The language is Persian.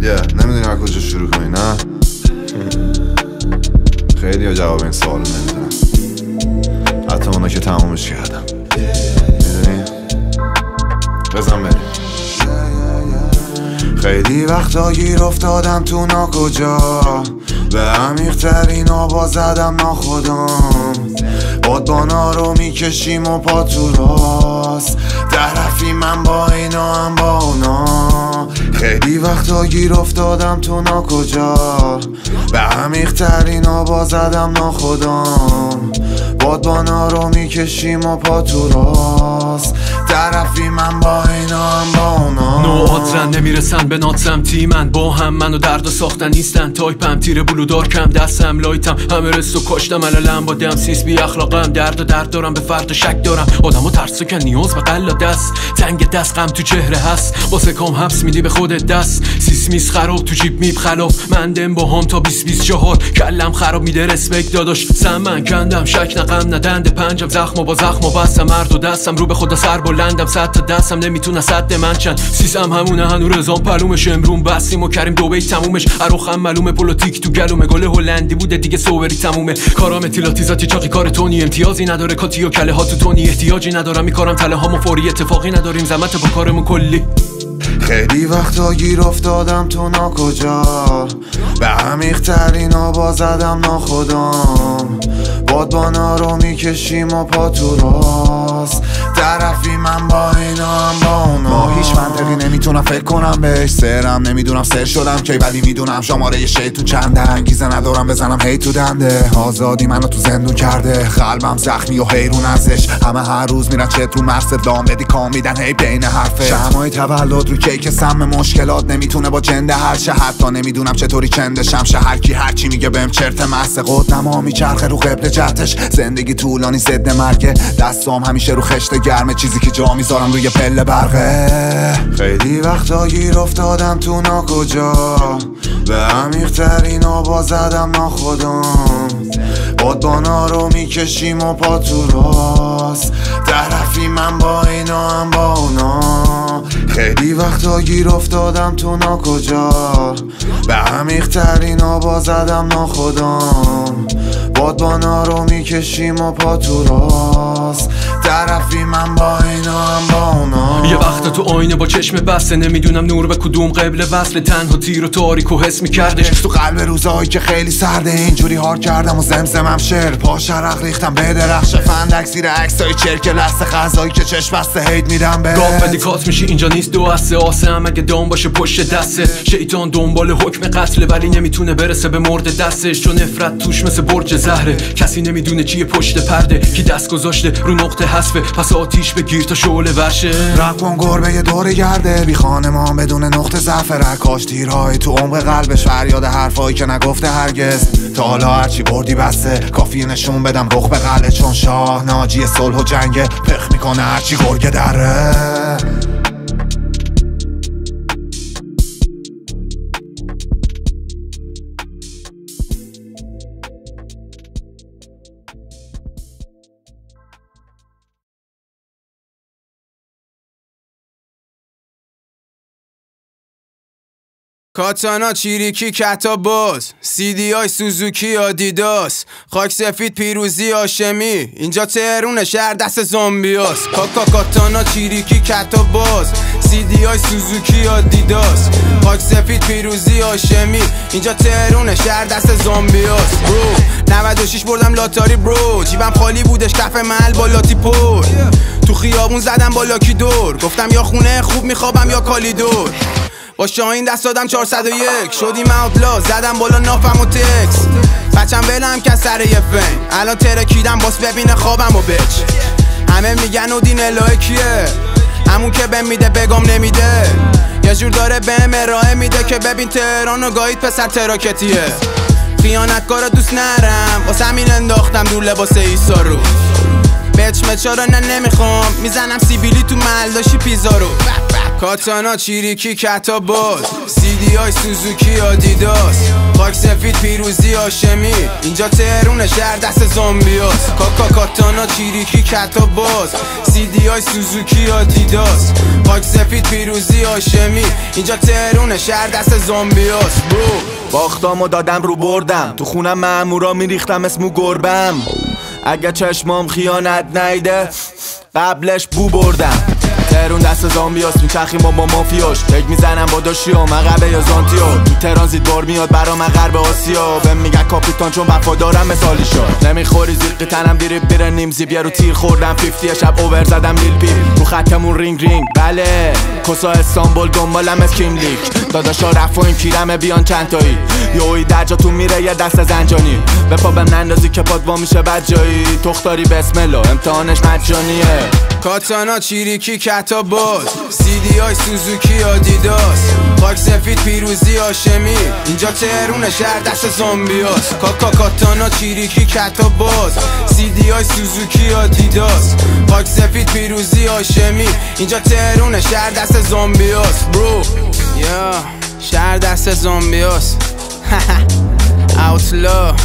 نمیدونی از کجا شروع کنی نه؟ خیلی ها جواب این سوالو نمیدونم، حتی اونا که تمومش کردم. میدونی؟ بزن بریم. خیلی وقتا گیر افتادم تو ناکجا، به عمیق‌ترین آبا زدم ناخودم. بادبانا رو میکشیم و پا تو راست، طرفی من با اینا هم با اونا. خیلی وقتا گیر افتادم تو ناکجا، به عمیق‌ترین آبا زدم ناخودم. بادبانا رو میکشیم و پا تو راست، طرفی من با اینا هم با اونا. نوعاترن نمیرسن به ناتسمتی، من با هم منو درد و ساختن نیستن. تایپم تیر بلو دارکم، دستم لایتم، همه رستو کاشتم علالم با دم سیس بی اخلاقم. درد و درد دارم، به فرد شک دارم، آدمو ترسکن نیاز به قلا دست. تنگ دست غم تو چهره هست، واسه کام حبس میدی به خودت دست. سیس میس خراب تو جیب میب خلاف، من دم با هم تا 20-24. کلم خراب میده رسپکت داداش، سمن کندم شک نقم ندنده پنجم. زخم با زخم و بستم، مرد و دستم رو به خدا سر بلندم. 100 تا دستم نمیتونه صد من چند. سیسم همونه هنو رزام پلومش، امرون بستیم و کریم دو بیت تمومش. اروخم معلومه پلوتیک تو گلومه، گل هلندی بوده دیگه سوبری تمومه. کارام اطلاعاتی چاقی کار تونی، امتیازی نداره کاتی و کله ها تو تونی. احتیاجی ندارم میکارم تله هامو فوری، اتفاقی نداریم زحمت با کارمون کلی. خیلی وقتا گیر افتادم تو ناکجا، به عمیق‌ترین آبا زدم ناخودم. بادبانا رو میکشیم و پا تو راست، طرفی من با اینا هم با اونا. با هیچ منطقی نمیتونم فکر کنم بهش، سرم نمیدونم سر شدم کی، ولی میدونم شماره شیطون چنده. انگیزه ندارم بزنم هی تو دنده، آزادی منو تو زندون کرده. قلبم زخمی و حیرون ازش، همه هر روز میرن چت رو مرسد لام بدی کام میدن هی بین حرفه. شمعای تولد رو کیک سم مشکلات نمیتونه با جنده هر شه، حتی نمیدونم چطوری چندشم شه. هرکی هرچی میگه بهم چرت مست، قدما میچرخه رو قبل جهتش. زندگی طولانی ضد مرگه، دستام همیشه رو خشت گرمه، چیزی که جا میذارم روی پله برقه. خیلی وقتا گیر افتادم تو ناکجا، به عمیق‌ترین آبا زدم ناخودم. بادبانا رو میکشیم و پا تو راست، طرفی من با اینا هم با اونا. خیلی وقتا گیر افتادم تو ناکجا، به عمیق‌ترین آبا زدم ناخودم. بادبانا رو میکشیم و پا تو راست، طرفی من با اینا هم با اونا. یه وقت تو آینه با چشم بسته، نمیدونم نور به کدوم قبل وصل. تنها تیر و تاریک و حس میکردش تو قلب روزایی که خیلی سرده، اینجوری هار کردم و زمزمم شعر. پا شرق ریختم به درخش فندک زیر عکسای چرک لسته، غذایی که چشم بسته هید میدم به گاف بدیکات میشی. اینجا نیست دو هسته، آسه هم اگه دام باشه پشت دسته. شیطان دنبال حکم قتله ولی نمیتونه برسه به مرد دستش، چون نفرت توش مثل برج زهره. کسی نمیدونه چیه پشت پرده، کی دست گذاشته رو نقطه حذفه. پس آتیش بگیر تا شعله ورشه. رقم گربه یه دور گرده، بی خانمان بدون نقطه ضعف. رکاش تیرهای تو عمق قلبش، فریاد حرفایی که نگفته هرگز. تا حالا هرچی بردی بسته، کافی نشون بدم رخ به قلعه، چون شاه ناجی صلح و جنگه. پخ میکنه هرچی گرگه دره. کاتانا چیریکی کتا باز، CD های سوزوکی آدیداس. خاک سفید پیروزی هاشمی، اینجا تهرون شهر دست زامبیاس. کاتانا چیریکی کتا باز، CD های سوزوکی آدیداس. خاک سفید پیروزی هاشمی، اینجا تهرون شهر دست زامبیاس. برو 96 بردم لاتاری برو، جیبم خالی بودش کف محل با لاتی پر. تو خیابون زدم با لاکی دور، گفتم یا خونه خوب میخوابم یا کالیدور. با شاهین دست دادم 401، شدیم اوتلا زدم بالا نافم و تکس. بچم ولم که سر یه فین، الان ترکیدم باس ببینه خوابم و بچ. همه میگن اودین الهه کیه، همون که بهم میده بگم نمیده. یه جور داره بهم ارائه میده که ببین تهران و گاهید پسر تراکتیه. خیانتکارا دوست نرم، واسه همین انداختم دور لباس ایسا رو. بچ مچارا نه نمیخوام، میزنم سیبیلی تو محل داشی پیزا رو. کاتانا چیریکی کتا باز CD های سوزوکی آدیداس خاک سفید پیروزی هاشمی اینجا تهرون شهر دست زامبیاس کاتانا چیریکی کتا باز CD های سوزوکی آدیداس خاک سفید پیروزی هاشمی اینجا تهرون شهر دست زامبیاس برو باختامو دادم رو بردم تو خونم مامورا میریختم اسمو گربم اگه چشمام خیانت نیده قبلش بو بردم تهرون دست زامبیاس میچخیم با مافیاش تک میزنم با داشیو مغربه یا زانتیو تو تهران زید بار میاد برا من غرب آسیا بهم میگن کاپیتان چون وفادارم مثالی شد نمیخوری زیقی تنم دیریب بیره نیم زیب یه رو تیر خوردم 50 شب اوور زدم لیل پیپ رو خطمون رینگ بله کسا استانبول دنبالم از کیم لیک داداشا رفایم کیرمه بیان چند تایی یوی در جا تو میره یه دست زنجانی به پا بهم نندازی که پاد وا میشه بد جایی تختاری بسم الله امتحانش مجانیه کاتانا چیریکی کتا باز CD های سوزوکی آدیداس خاک سفید پیروزی هاشمی اینجا تهرون شهر دست زامبیاس کاتانا چیریکی کتا باز CD های سوزوکی آدیداس خاک سفید پیروزی هاشمی اینجا تهرون شهر دست زامبیاس برو یا شهر دست زامبیاس اوتلا